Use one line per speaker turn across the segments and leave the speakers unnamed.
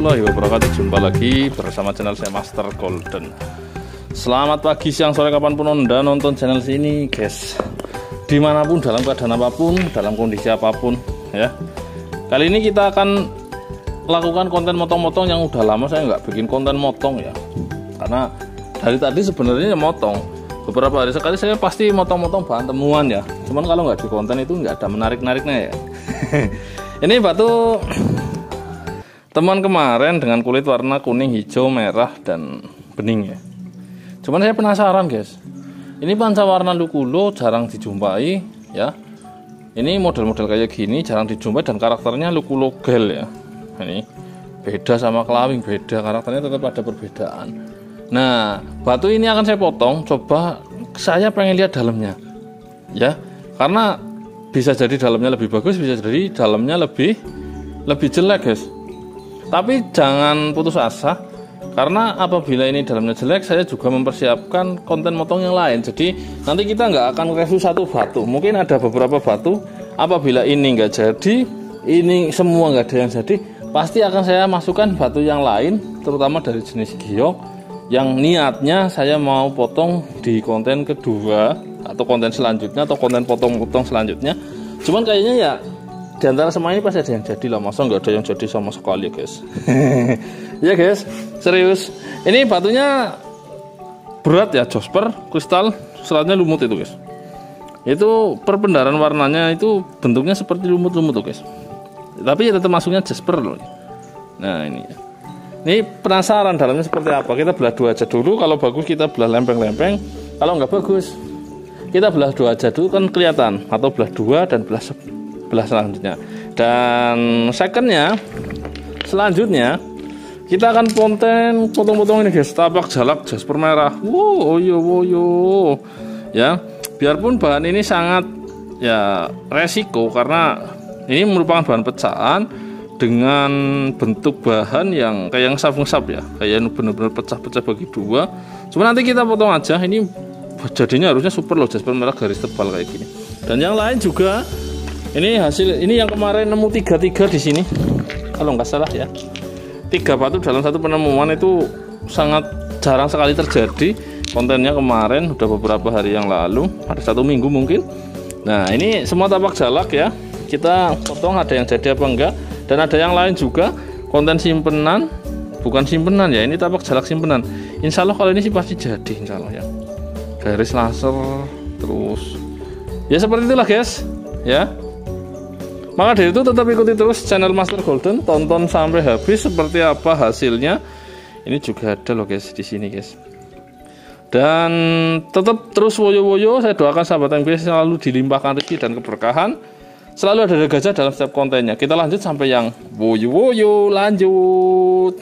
warahmatullahi wabarakatuh. Jumpa lagi bersama channel saya Master Golden. Selamat pagi, siang, sore, kapanpun Anda nonton channel sini guys, dimanapun, dalam keadaan apapun, dalam kondisi apapun ya. Kali ini kita akan lakukan konten motong-motong yang udah lama saya nggak bikin konten motong ya, karena dari tadi sebenarnya motong beberapa hari sekali, saya pasti motong-motong bahan temuan ya. Cuman kalau nggak di konten itu nggak ada menarik-nariknya ya. Ini batu temuan kemarin dengan kulit warna kuning, hijau, merah, dan bening ya. Cuman saya penasaran guys, ini pancawarna lukulo jarang dijumpai ya. Ini model-model kayak gini jarang dijumpai dan karakternya lukulo gel ya. Ini beda sama kelawing, beda karakternya, tetap ada perbedaan. Nah, batu ini akan saya potong, coba saya pengen lihat dalamnya ya, karena bisa jadi dalamnya lebih bagus, bisa jadi dalamnya lebih jelek guys. Tapi jangan putus asa, karena apabila ini dalamnya jelek, saya juga mempersiapkan konten motong yang lain. Jadi nanti kita nggak akan review satu batu, mungkin ada beberapa batu. Apabila ini nggak jadi, ini semua nggak ada yang jadi, pasti akan saya masukkan batu yang lain, terutama dari jenis giok, yang niatnya saya mau potong di konten kedua atau konten selanjutnya atau konten potong-potong selanjutnya. Cuman kayaknya ya di antara semua ini pasti ada yang jadi lah, masa nggak ada yang jadi sama sekali guys. Ya guys, serius. Ini batunya berat ya, Jasper kristal, selatnya lumut itu guys. Itu perbendaran warnanya itu bentuknya seperti lumut-lumut tuh guys. Tapi ya tetap masuknya Jasper loh. Nah ini ya. Ini penasaran dalamnya seperti apa. Kita belah dua aja dulu. Kalau bagus kita belah lempeng-lempeng. Kalau nggak bagus kita belah dua aja dulu, kan kelihatan. Atau belah dua dan belah selanjutnya. Dan secondnya, selanjutnya kita akan potong-potong ini guys, tapak jalak Jasper merah. Woyo. Ya, biarpun bahan ini sangat ya resiko, karena ini merupakan bahan pecahan dengan bentuk bahan yang kayak yang sabung-sap ya, kayak benar-benar pecah-pecah bagi dua. Cuma nanti kita potong aja. Ini jadinya harusnya super loh, Jasper merah garis tebal kayak gini. Dan yang lain juga, ini hasil, ini yang kemarin nemu 3 di sini kalau nggak salah ya. 3 batu dalam satu penemuan itu sangat jarang sekali terjadi. Kontennya kemarin udah beberapa hari yang lalu, ada 1 minggu mungkin. Nah ini semua tapak jalak ya, kita potong, ada yang jadi apa enggak. Dan ada yang lain juga konten simpenan, bukan simpenan ya, ini tapak jalak simpenan. Insya Allah kalau ini sih pasti jadi, insya Allah ya. Garis laser terus ya, seperti itulah guys ya. Maka dari itu tetap ikuti terus channel Master Golden, tonton sampai habis seperti apa hasilnya. Ini juga ada loh guys di sini guys. Dan tetap terus woyo-woyo, saya doakan sahabat MG selalu dilimpahkan rezeki dan keberkahan. Selalu ada gajah dalam setiap kontennya. Kita lanjut sampai yang woyo-woyo, lanjut.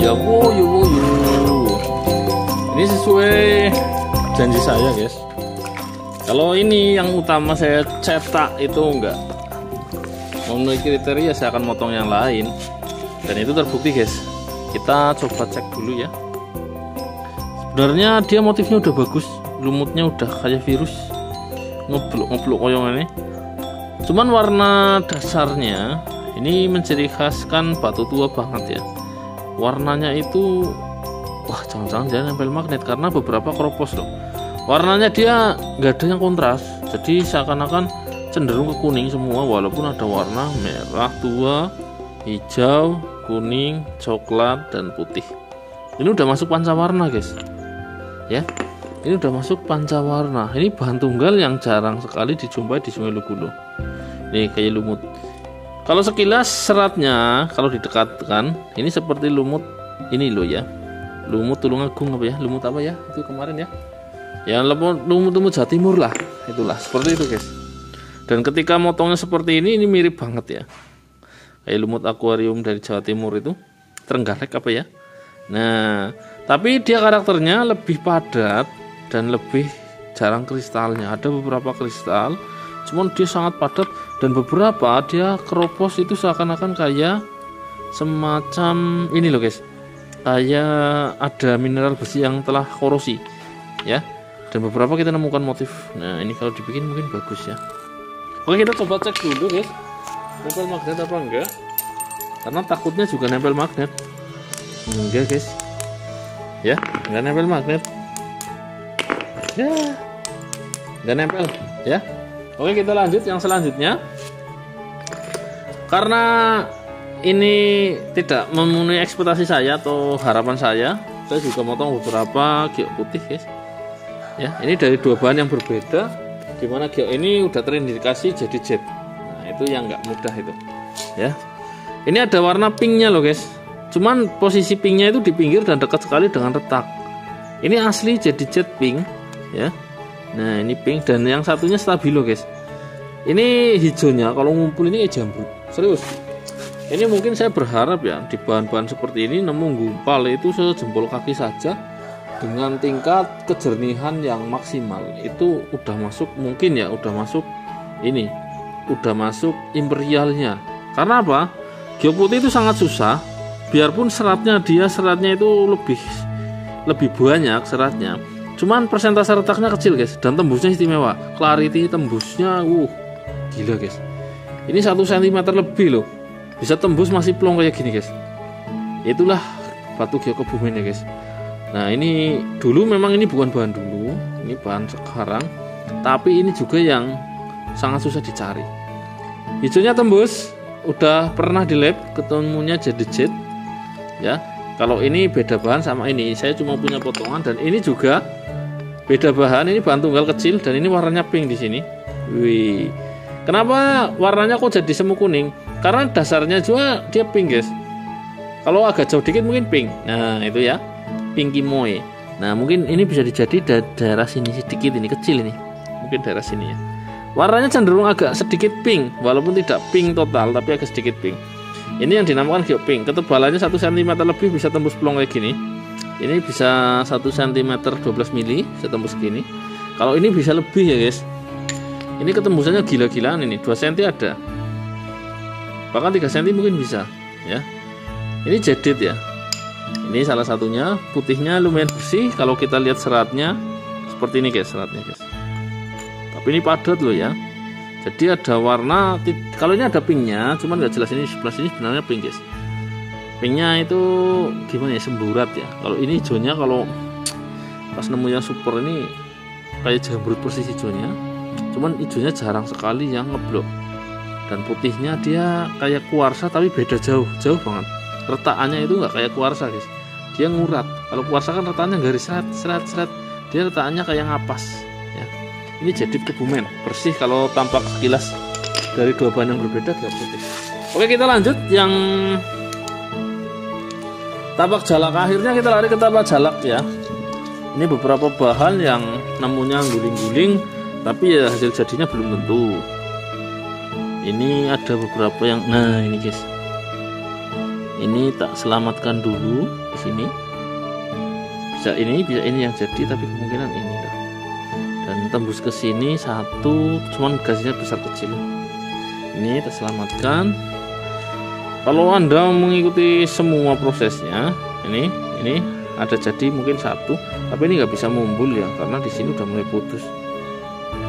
iya woyo. Ini sesuai janji saya guys. Kalau ini yang utama saya cetak itu enggak memenuhi kriteria, saya akan motong yang lain. Dan itu terbukti guys. Kita coba cek dulu ya. Sebenarnya dia motifnya udah bagus, lumutnya udah kayak virus, ngeblok koyong ini. Cuman warna dasarnya ini menciri khaskan batu tua banget ya. Warnanya itu, wah jangan-jangan dia nempel magnet karena beberapa keropos loh. Warnanya dia nggak ada yang kontras, jadi seakan-akan cenderung ke kuning semua, walaupun ada warna merah tua, hijau, kuning, coklat, dan putih. Ini udah masuk pancawarna guys ya, ini udah masuk pancawarna. Ini bahan tunggal yang jarang sekali dijumpai di Sungai Lugulo. Nih kayak lumut. Kalau sekilas seratnya kalau didekatkan ini seperti lumut ini loh ya, lumut Tulungagung apa ya, lumut apa ya itu kemarin ya, ya lumut Jawa Timur lah, itulah seperti itu guys. Dan ketika motongnya seperti ini mirip banget ya, kayak lumut akuarium dari Jawa Timur itu, Trenggalek apa ya. Nah tapi dia karakternya lebih padat dan lebih jarang kristalnya. Ada beberapa kristal, cuman dia sangat padat, dan beberapa dia keropos itu seakan-akan kayak semacam ini loh guys, kayak ada mineral besi yang telah korosi ya. Dan beberapa kita nemukan motif. Nah ini kalau dibikin mungkin bagus ya. Oke, kita coba cek dulu guys, nempel magnet apa enggak, karena takutnya juga nempel magnet. Enggak guys ya, enggak nempel magnet ya, enggak nempel ya. Oke, kita lanjut yang selanjutnya. Karena ini tidak memenuhi ekspektasi saya atau harapan saya juga motong beberapa giok putih guys ya. Ini dari dua bahan yang berbeda, dimana giok ini udah terindikasi jadi jet. Nah itu yang nggak mudah itu ya. Ini ada warna pinknya loh guys, cuman posisi pinknya itu di pinggir dan dekat sekali dengan retak. Ini asli jadi jet pink ya. Nah ini pink, dan yang satunya stabilo guys. Ini hijaunya kalau ngumpul ini jambu serius. Ini mungkin saya berharap ya di bahan-bahan seperti ini nemu gumpal itu sejempol kaki saja dengan tingkat kejernihan yang maksimal. Itu udah masuk, mungkin ya udah masuk ini, udah masuk imperialnya. Karena apa? Giok putih itu sangat susah, biarpun seratnya itu lebih banyak seratnya, cuman persentase retaknya kecil guys, dan tembusnya istimewa. Clarity tembusnya gila guys. Ini 1 cm lebih loh, bisa tembus masih plong kayak gini guys. Itulah batu giok kebumen ya guys. Nah ini dulu memang ini bukan bahan dulu, ini bahan sekarang, tapi ini juga yang sangat susah dicari. Hijaunya tembus, udah pernah di lab, ketemunya jadi jet ya. Kalau ini beda bahan sama ini, saya cuma punya potongan, dan ini juga beda bahan. Ini bahan tunggal kecil, dan ini warnanya pink di sini. Wih, kenapa warnanya kok jadi semu kuning? Karena dasarnya juga dia pink guys. Kalau agak jauh dikit mungkin pink. Nah itu ya, pinky moe. Nah mungkin ini bisa dijadi daerah sini sedikit, ini kecil ini, mungkin daerah sini ya. Warnanya cenderung agak sedikit pink, walaupun tidak pink total, tapi agak sedikit pink. Ini yang dinamakan giok pink. Ketebalannya 1 cm lebih, bisa tembus plong kayak gini. Ini bisa 1 cm 12 mili, bisa tembus gini. Kalau ini bisa lebih ya guys. Ini ketembusannya gila-gilaan, ini 2 cm ada, bahkan 3 cm mungkin bisa ya. Ini jadid ya. Ini salah satunya, putihnya lumayan bersih. Kalau kita lihat seratnya seperti ini guys, seratnya guys. Tapi ini padat loh ya. Jadi ada warna, kalau ini ada pinknya, cuman nggak jelas. Ini sebelah sini sebenarnya pink guys. Pinknya itu gimana ya, semburat ya. Kalau ini hijaunya, kalau pas nemunya super ini kayak jambrut persis hijaunya. Cuman hijaunya jarang sekali yang ngeblok. Dan putihnya dia kayak kuarsa, tapi beda jauh banget. Retakannya itu nggak kayak kuarsa guys, dia ngurat. Kalau kuarsa kan retakannya garis seret, dia retakannya kayak ngapas ya. Ini jadid kebumen, bersih kalau tampak sekilas dari dua bahan yang berbeda giok putih. Oke, kita lanjut yang tapak jalak. Akhirnya kita lari ke tapak jalak ya. Ini beberapa bahan yang namunya guling-guling, tapi ya hasil jadinya belum tentu. Ini ada beberapa yang, nah ini guys, Ini tak selamatkan dulu di sini. Bisa ini yang jadi, tapi kemungkinan ini dah. Dan tembus ke sini satu, cuman gasnya besar kecil. Ini tak selamatkan. Kalau Anda mengikuti semua prosesnya, ini ada jadi mungkin satu, tapi ini nggak bisa mumbul ya, karena di sini udah mulai putus.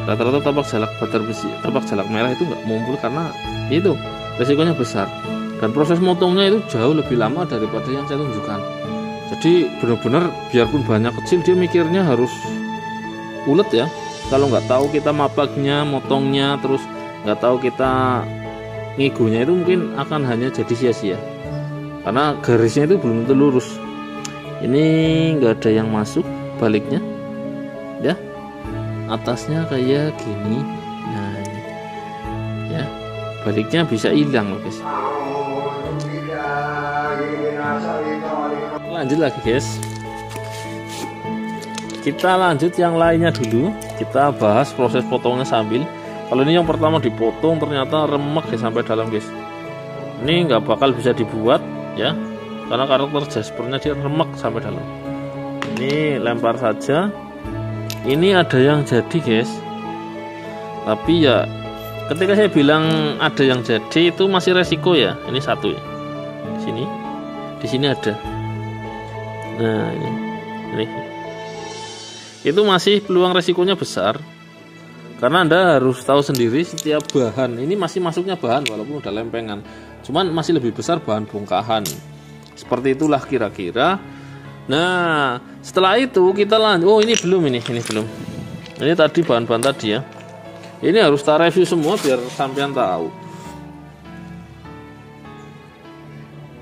Rata-rata tapak jalak batar besi, tapak jalak merah itu nggak mumbul karena itu resikonya besar. Dan proses motongnya itu jauh lebih lama daripada yang saya tunjukkan. Jadi benar-benar biarpun banyak kecil, dia mikirnya harus ulet ya. Kalau nggak tahu kita mapaknya, motongnya, terus nggak tahu kita ngigunya, itu mungkin akan hanya jadi sia-sia. Karena garisnya itu belum tentu lurus. Ini nggak ada yang masuk baliknya, ya. Atasnya kayak gini. Nah ini, ya. Baliknya bisa hilang loh guys. Lanjut lagi guys, kita lanjut yang lainnya dulu. Kita bahas proses potongnya sambil. Kalau ini yang pertama dipotong ternyata remek ya sampai dalam guys. Ini nggak bakal bisa dibuat ya, karena karakter jaspernya dia remek sampai dalam. Ini lempar saja. Ini ada yang jadi guys, tapi ya ketika saya bilang ada yang jadi itu masih resiko ya. Ini satu ya, di sini ada. Nah ini itu masih peluang resikonya besar, karena Anda harus tahu sendiri setiap bahan ini masih masuknya bahan walaupun udah lempengan, cuman masih lebih besar bahan bongkahan. Seperti itulah kira-kira. Nah setelah itu kita lanjut. Oh ini belum. Ini tadi bahan-bahan tadi ya. Ini harus kita review semua biar sampean tahu.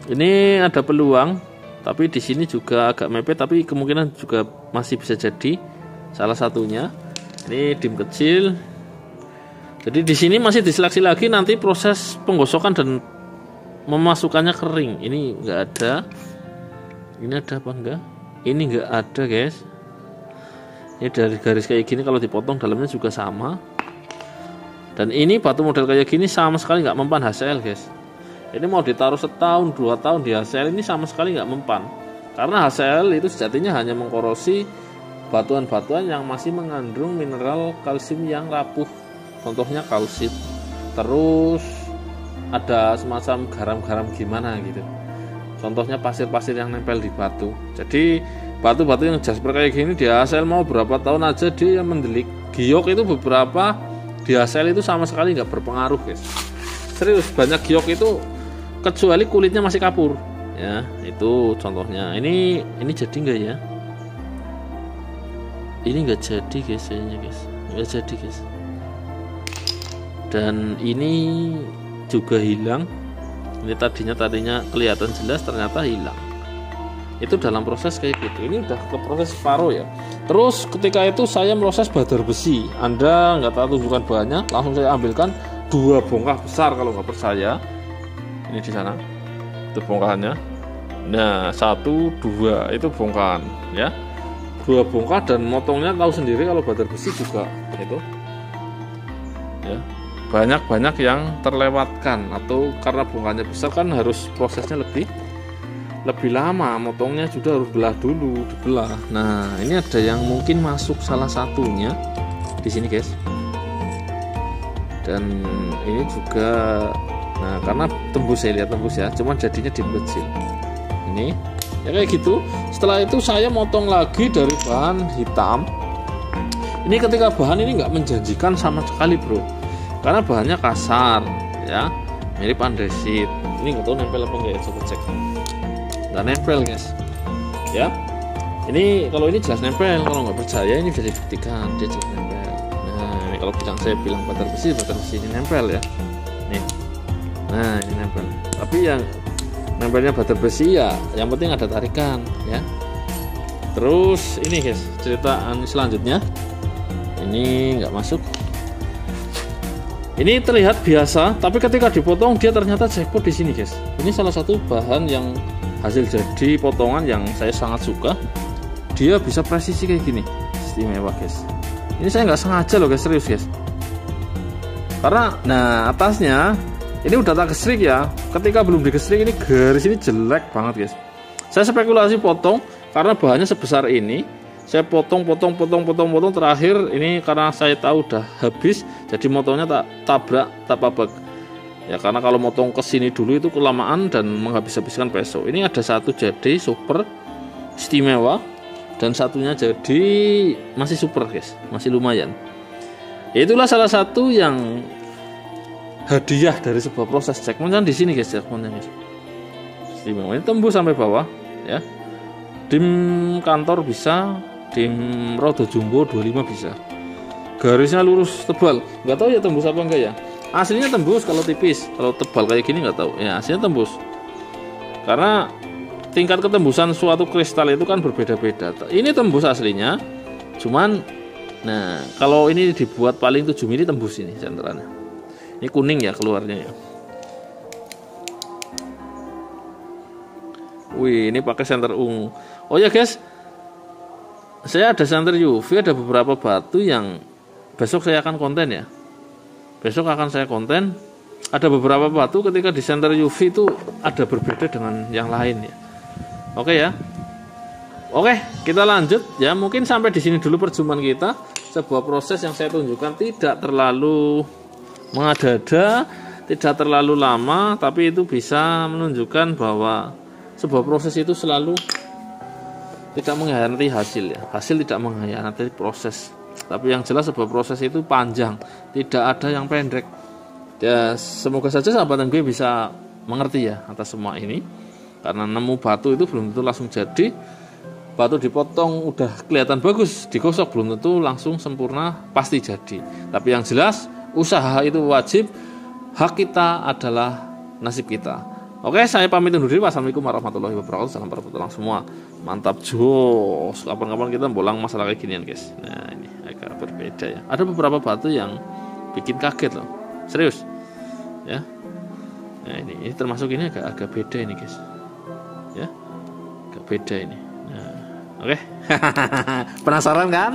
Ini ada peluang, tapi di sini juga agak mepet, tapi kemungkinan juga masih bisa jadi salah satunya. Ini dim kecil. Jadi di sini masih diseleksi lagi nanti proses penggosokan dan memasukkannya kering. Ini enggak ada. Ini ada apa enggak? Ini enggak ada guys. Ini dari garis kayak gini kalau dipotong dalamnya juga sama. Dan ini batu model kayak gini sama sekali nggak mempan HCl guys. Ini mau ditaruh setahun 2 tahun di HCl ini sama sekali nggak mempan, karena HCl itu sejatinya hanya mengkorosi batuan-batuan yang masih mengandung mineral kalsium yang rapuh, contohnya kalsit. Terus ada semacam garam-garam gimana gitu, contohnya pasir-pasir yang nempel di batu. Jadi batu-batu yang jasper kayak gini di HCl mau berapa tahun aja dia yang mendelik. Giok itu beberapa di HCl itu sama sekali nggak berpengaruh guys. Serius, banyak giok itu kecuali kulitnya masih kapur ya, itu contohnya. Ini jadi nggak ya? Ini nggak jadi guys, kayaknya guys, nggak jadi guys. Dan ini juga hilang. Ini tadinya kelihatan jelas, ternyata hilang. Itu dalam proses kayak gitu. Ini udah ke proses separuh ya. Terus ketika itu saya proses badar besi. Anda nggak tahu tunjukkan bahannya, langsung saya ambilkan 2 bongkah besar. Kalau nggak percaya, ini di sana itu bongkahannya. Nah 1, 2 itu bongkahan ya, 2 bongkah. Dan motongnya tahu sendiri kalau badar besi juga itu ya, banyak yang terlewatkan, atau karena bongkahnya besar kan harus prosesnya lebih lama, motongnya juga harus belah dulu, dibelah. Nah ini ada yang mungkin masuk salah satunya di sini guys. Dan ini juga, nah karena tembus, saya lihat tembus ya, cuman jadinya dim kecil. Ini ya kayak gitu. Setelah itu saya motong lagi dari bahan hitam. Ini ketika bahan ini nggak menjanjikan sama sekali bro, karena bahannya kasar ya, mirip andesit. Ini nggak tahu nempel apa enggak ya, coba cek. Nggak nempel guys ya. Ini kalau ini jelas nempel, kalau nggak percaya ini bisa dibuktikan, dia jelas nempel. Nah ini kalau saya bilang badar besi ini nempel ya nih. Nah ini nempel, tapi yang nempelnya badar besi ya yang penting ada tarikan ya. Terus ini guys, ceritaan selanjutnya ini nggak masuk. Ini terlihat biasa, tapi ketika dipotong dia ternyata jackpot di sini guys. Ini salah satu bahan yang hasil jadi potongan yang saya sangat suka. Dia bisa presisi kayak gini, istimewa guys. Ini saya nggak sengaja loh guys, serius guys. Karena nah atasnya Ini udah tak gesrik ya. Ketika belum digesrik ini garis ini jelek banget guys. Saya spekulasi potong karena bahannya sebesar ini. Saya potong terakhir ini karena saya tahu udah habis, jadi motongnya tak tabrak, tak pabak. Ya karena kalau motong ke sini dulu itu kelamaan dan menghabis-habiskan peso. Ini ada satu jadi super istimewa dan satunya jadi masih super guys, masih lumayan. Itulah salah satu yang hadiah dari sebuah proses checkpoint kan di sini guys, checkpointnya guys. Istimewa ini tembus sampai bawah ya. Dim kantor bisa, dim rodo jumbo 25 bisa. Garisnya lurus tebal, nggak tahu ya tembus apa enggak ya. Aslinya tembus kalau tipis, kalau tebal kayak gini nggak tahu. Ya aslinya tembus. Karena tingkat ketembusan suatu kristal itu kan berbeda-beda. Ini tembus aslinya, cuman, nah kalau ini dibuat paling 7 mili tembus ini senterannya. Ini kuning ya keluarnya ya. Wih, ini pakai senter ungu. Oh ya guys, saya ada senter UV, ada beberapa batu yang besok saya akan konten ya. Besok akan saya konten. Ada beberapa batu ketika di senter UV itu ada berbeda dengan yang lain ya. Oke ya. Oke, kita lanjut ya. Mungkin sampai di sini dulu perjumpaan kita. Sebuah proses yang saya tunjukkan tidak terlalu mengada-ada, tidak terlalu lama, tapi itu bisa menunjukkan bahwa sebuah proses itu selalu tidak mengkhianati hasil ya. Hasil tidak mengkhianati proses. Tapi yang jelas sebuah proses itu panjang, tidak ada yang pendek. Ya, semoga saja sahabat gue bisa mengerti ya atas semua ini. Karena nemu batu itu belum tentu langsung jadi. Batu dipotong udah kelihatan bagus, digosok belum tentu langsung sempurna pasti jadi. Tapi yang jelas usaha itu wajib, hak kita adalah nasib kita. Oke, saya pamit undur diri. Wassalamualaikum warahmatullahi wabarakatuh. Salam para petualang semua. Mantap jos. Kapan-kapan kita bolang masalah kayak ginian guys. Nah ini agak berbeda ya. Ada beberapa batu yang bikin kaget loh. Serius ya. Nah ini termasuk ini agak beda ini guys. Ya, agak beda ini. Nah, oke. Penasaran kan?